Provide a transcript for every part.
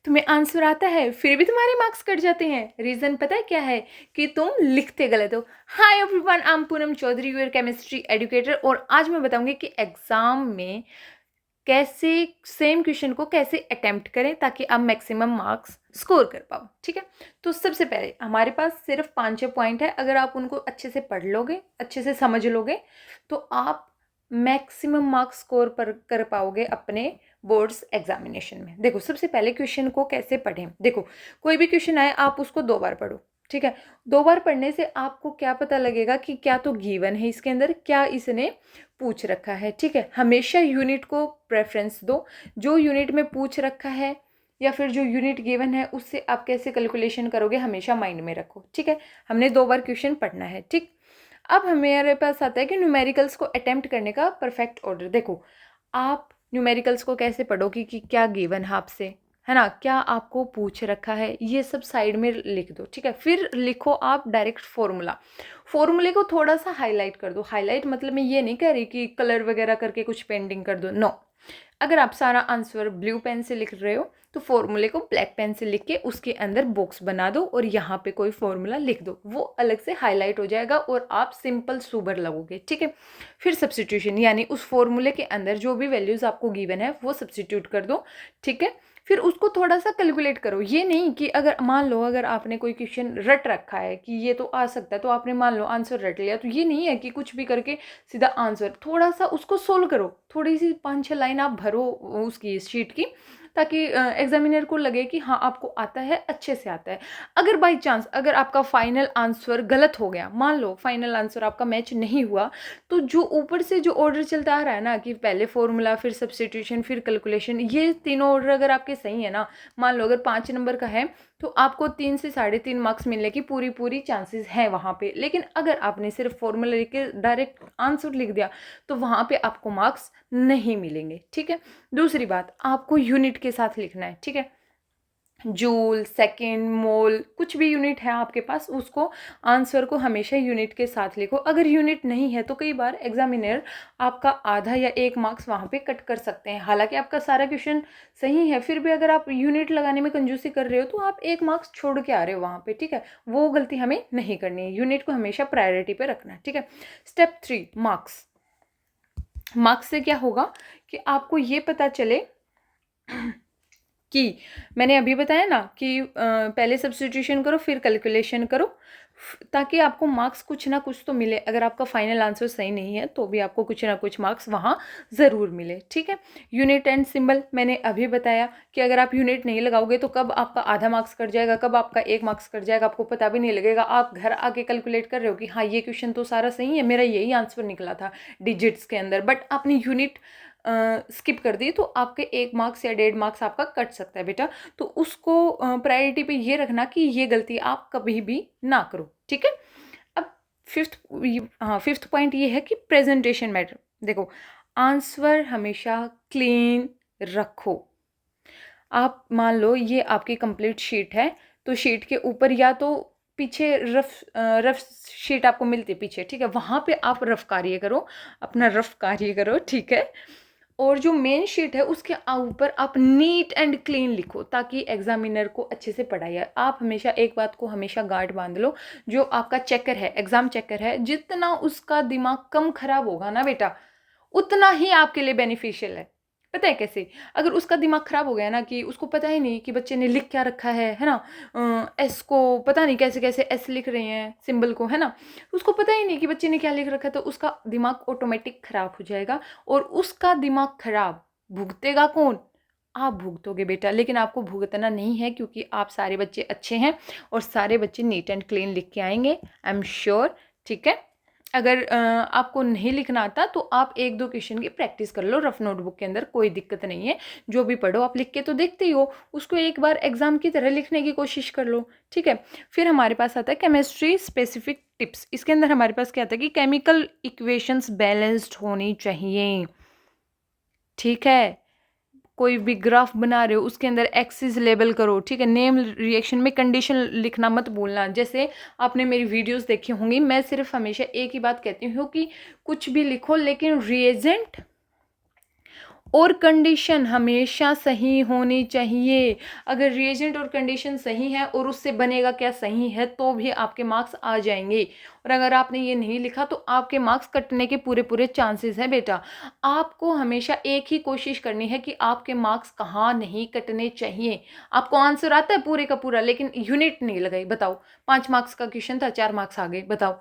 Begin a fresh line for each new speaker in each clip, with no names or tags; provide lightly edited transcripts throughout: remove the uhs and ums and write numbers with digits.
तुम्हें आंसर आता है फिर भी तुम्हारे मार्क्स कट जाते हैं। रीज़न पता है क्या है? कि तुम लिखते गलत हो। Hi everyone, I am Poonam Chaudhary, your chemistry educator. और आज मैं बताऊंगी कि एग्ज़ाम में कैसे सेम क्वेश्चन को कैसे अटेम्प्ट करें ताकि आप मैक्सिमम मार्क्स स्कोर कर पाओ। ठीक है, तो सबसे पहले हमारे पास सिर्फ 5 पॉइंट है। अगर आप उनको अच्छे से पढ़ लोगे, अच्छे से समझ लोगे, तो आप मैक्सिमम मार्क्स स्कोर कर पाओगे अपने बोर्ड्स एग्जामिनेशन में। देखो, सबसे पहले क्वेश्चन को कैसे पढ़ें। देखो, कोई भी क्वेश्चन आए आप उसको 2 बार पढ़ो। ठीक है, 2 बार पढ़ने से आपको क्या पता लगेगा कि क्या तो गिवन है इसके अंदर, क्या इसने पूछ रखा है। ठीक है, हमेशा यूनिट को प्रेफरेंस दो। जो यूनिट में पूछ रखा है या फिर जो यूनिट गिवन है उससे आप कैसे कैलकुलेशन करोगे हमेशा माइंड में रखो। ठीक है, हमने 2 बार क्वेश्चन पढ़ना है। ठीक, अब हमारे पास आता है कि न्यूमेरिकल्स को अटेम्प्ट करने का परफेक्ट ऑर्डर। देखो, आप न्यूमेरिकल्स को कैसे पढ़ोगे कि क्या गिवन है आपसे, है ना, क्या आपको पूछ रखा है, ये सब साइड में लिख दो। ठीक है, फिर लिखो आप डायरेक्ट फॉर्मूला। फॉर्मूले को थोड़ा सा हाईलाइट कर दो। हाईलाइट मतलब मैं ये नहीं कह रही कि कलर वगैरह करके कुछ पेंटिंग कर दो, नो। अगर आप सारा आंसर ब्लू पेन से लिख रहे हो तो फॉर्मूले को ब्लैक पेन से लिख के उसके अंदर बॉक्स बना दो और यहाँ पे कोई फॉर्मूला लिख दो, वो अलग से हाईलाइट हो जाएगा और आप सिंपल सुबर लगोगे। ठीक है, फिर सब्स्टिट्यूशन, यानी उस फॉर्मूले के अंदर जो भी वैल्यूज आपको गिवन है वो सब्स्टिट्यूट कर दो। ठीक है, फिर उसको थोड़ा सा कैलकुलेट करो। ये नहीं कि अगर मान लो अगर आपने कोई क्वेश्चन रट रखा है कि ये तो आ सकता है तो आपने मान लो आंसर रट लिया, तो ये नहीं है कि कुछ भी करके सीधा आंसर। थोड़ा सा उसको सोल्व करो, थोड़ी सी 5-6 लाइन आप भरो उसकी शीट की, ताकि एग्जामिनर को लगे कि हाँ आपको आता है, अच्छे से आता है। अगर बाई चांस अगर आपका फाइनल आंसर गलत हो गया, मान लो फाइनल आंसर आपका मैच नहीं हुआ, तो जो ऊपर से जो ऑर्डर चलता आ रहा है ना कि पहले फॉर्मूला फिर सब्स्टिट्यूशन फिर कैलकुलेशन, ये तीनों ऑर्डर अगर आपके सही है ना, मान लो अगर 5 नंबर का है तो आपको 3 से 3.5 मार्क्स मिलने की पूरी चांसेस हैं वहाँ पे। लेकिन अगर आपने सिर्फ फॉर्मूला लिख के डायरेक्ट आंसर लिख दिया तो वहाँ पे आपको मार्क्स नहीं मिलेंगे। ठीक है, दूसरी बात, आपको यूनिट के साथ लिखना है। ठीक है, जूल, सेकेंड, मोल, कुछ भी यूनिट है आपके पास उसको आंसर को हमेशा यूनिट के साथ लिखो। अगर यूनिट नहीं है तो कई बार एग्जामिनर आपका आधा या 1 मार्क्स वहाँ पे कट कर सकते हैं। हालांकि आपका सारा क्वेश्चन सही है, फिर भी अगर आप यूनिट लगाने में कंजूसी कर रहे हो तो आप 1 मार्क्स छोड़ के आ रहे हो वहाँ पे। ठीक है, वो गलती हमें नहीं करनी है, यूनिट को हमेशा प्रायोरिटी पे रखना है। ठीक है, स्टेप 3, मार्क्स। मार्क्स से क्या होगा कि आपको ये पता चले कि मैंने अभी बताया ना कि पहले सब्स्टिट्यूशन करो फिर कैलकुलेशन करो, ताकि आपको मार्क्स कुछ ना कुछ तो मिले। अगर आपका फाइनल आंसर सही नहीं है तो भी आपको कुछ ना कुछ मार्क्स वहाँ ज़रूर मिले। ठीक है, यूनिट एंड सिंबल मैंने अभी बताया कि अगर आप यूनिट नहीं लगाओगे तो कब आपका आधा मार्क्स कट जाएगा, कब आपका 1 मार्क्स कट जाएगा, आपको पता भी नहीं लगेगा। आप घर आके कैलकुलेट कर रहे हो कि हाँ ये क्वेश्चन तो सारा सही है, मेरा यही आंसर निकला था डिजिट्स के अंदर, बट आपने यूनिट स्किप कर दी तो आपके 1 मार्क्स या 1.5 मार्क्स आपका कट सकता है बेटा। तो उसको प्रायोरिटी पे ये रखना कि ये गलती आप कभी भी ना करो। ठीक है, अब फिफ्थ पॉइंट ये है कि प्रेजेंटेशन मैटर। देखो, आंसर हमेशा क्लीन रखो। आप मान लो ये आपकी कंप्लीट शीट है तो शीट के ऊपर या तो पीछे रफ शीट आपको मिलती है पीछे, ठीक है, वहाँ पे आप रफ कार्य करो, अपना रफ कार्य करो। ठीक है, और जो मेन शीट है उसके ऊपर आप नीट एंड क्लीन लिखो ताकि एग्जामिनर को अच्छे से पढ़ाई है। आप हमेशा एक बात को हमेशा गार्ड बांध लो, जो आपका चेकर है, एग्जाम चेकर है, जितना उसका दिमाग कम खराब होगा ना बेटा उतना ही आपके लिए बेनिफिशियल है। पता है कैसे? अगर उसका दिमाग खराब हो गया ना कि उसको पता ही नहीं कि बच्चे ने लिख क्या रखा है ना, एस को पता नहीं कैसे कैसे एस लिख रहे हैं सिंबल को, है ना, उसको पता ही नहीं कि बच्चे ने क्या लिख रखा है, तो उसका दिमाग ऑटोमेटिक खराब हो जाएगा। और उसका दिमाग खराब भुगतेगा कौन? आप भुगतोगे बेटा, लेकिन आपको भुगतना नहीं है क्योंकि आप सारे बच्चे अच्छे हैं और सारे बच्चे नीट एंड क्लीन लिख के आएंगे, आई एम श्योर। ठीक है, अगर आपको नहीं लिखना आता तो आप 1-2 क्वेश्चन की प्रैक्टिस कर लो रफ नोटबुक के अंदर, कोई दिक्कत नहीं है। जो भी पढ़ो आप लिख के तो देखते ही हो, उसको एक बार एग्जाम की तरह लिखने की कोशिश कर लो। ठीक है, फिर हमारे पास आता है केमिस्ट्री स्पेसिफिक टिप्स। इसके अंदर हमारे पास क्या आता है कि केमिकल इक्वेशंस बैलेंस्ड होनी चाहिए। ठीक है, कोई भी ग्राफ बना रहे हो उसके अंदर एक्सिस लेबल करो। ठीक है, नेम रिएक्शन में कंडीशन लिखना मत भूलना। जैसे आपने मेरी वीडियोस देखी होंगी, मैं सिर्फ हमेशा एक ही बात कहती हूँ कि कुछ भी लिखो लेकिन रिएजेंट और कंडीशन हमेशा सही होनी चाहिए। अगर रिएजेंट और कंडीशन सही है और उससे बनेगा क्या सही है तो भी आपके मार्क्स आ जाएंगे। और अगर आपने ये नहीं लिखा तो आपके मार्क्स कटने के पूरे पूरे चांसेस हैं बेटा। आपको हमेशा एक ही कोशिश करनी है कि आपके मार्क्स कहाँ नहीं कटने चाहिए। आपको आंसर आता है पूरे का पूरा लेकिन यूनिट नहीं लगाई, बताओ। 5 मार्क्स का क्वेश्चन था, 4 मार्क्स आ गए, बताओ।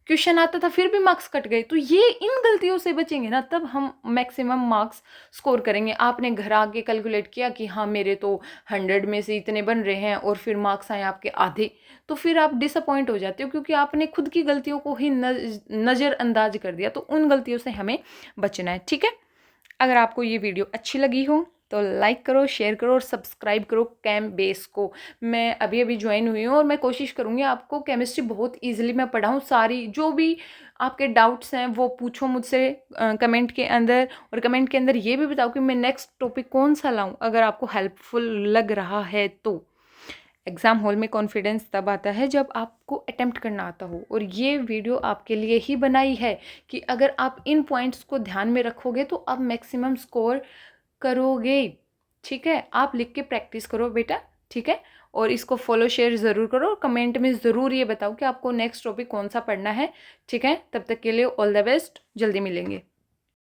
क्वेश्चन आता था फिर भी मार्क्स कट गए। तो ये इन गलतियों से बचेंगे ना, तब हम मैक्सिमम मार्क्स स्कोर करेंगे। आपने घर आके कैलकुलेट किया कि हाँ मेरे तो 100 में से इतने बन रहे हैं और फिर मार्क्स आए आपके आधे, तो फिर आप डिसअपॉइंट हो जाते हो क्योंकि आपने खुद की गलतियों को ही नज़रअंदाज कर दिया। तो उन गलतियों से हमें बचना है, ठीक है। अगर आपको ये वीडियो अच्छी लगी हो तो लाइक करो, शेयर करो और सब्सक्राइब करो कैम बेस को। मैं अभी अभी ज्वाइन हुई हूँ और मैं कोशिश करूँगी आपको केमिस्ट्री बहुत इजीली मैं पढ़ाऊँ। सारी जो भी आपके डाउट्स हैं वो पूछो मुझसे कमेंट के अंदर, और कमेंट के अंदर ये भी बताओ कि मैं नेक्स्ट टॉपिक कौन सा लाऊं अगर आपको हेल्पफुल लग रहा है तो। एग्ज़ाम हॉल में कॉन्फिडेंस तब आता है जब आपको अटेम्प्ट करना आता हो, और ये वीडियो आपके लिए ही बनाई है कि अगर आप इन पॉइंट्स को ध्यान में रखोगे तो आप मैक्सिमम स्कोर करोगे। ठीक है, आप लिख के प्रैक्टिस करो बेटा, ठीक है। और इसको फॉलो शेयर ज़रूर करो और कमेंट में ज़रूर ये बताओ कि आपको नेक्स्ट टॉपिक कौन सा पढ़ना है, ठीक है। तब तक के लिए ऑल द बेस्ट, जल्दी मिलेंगे।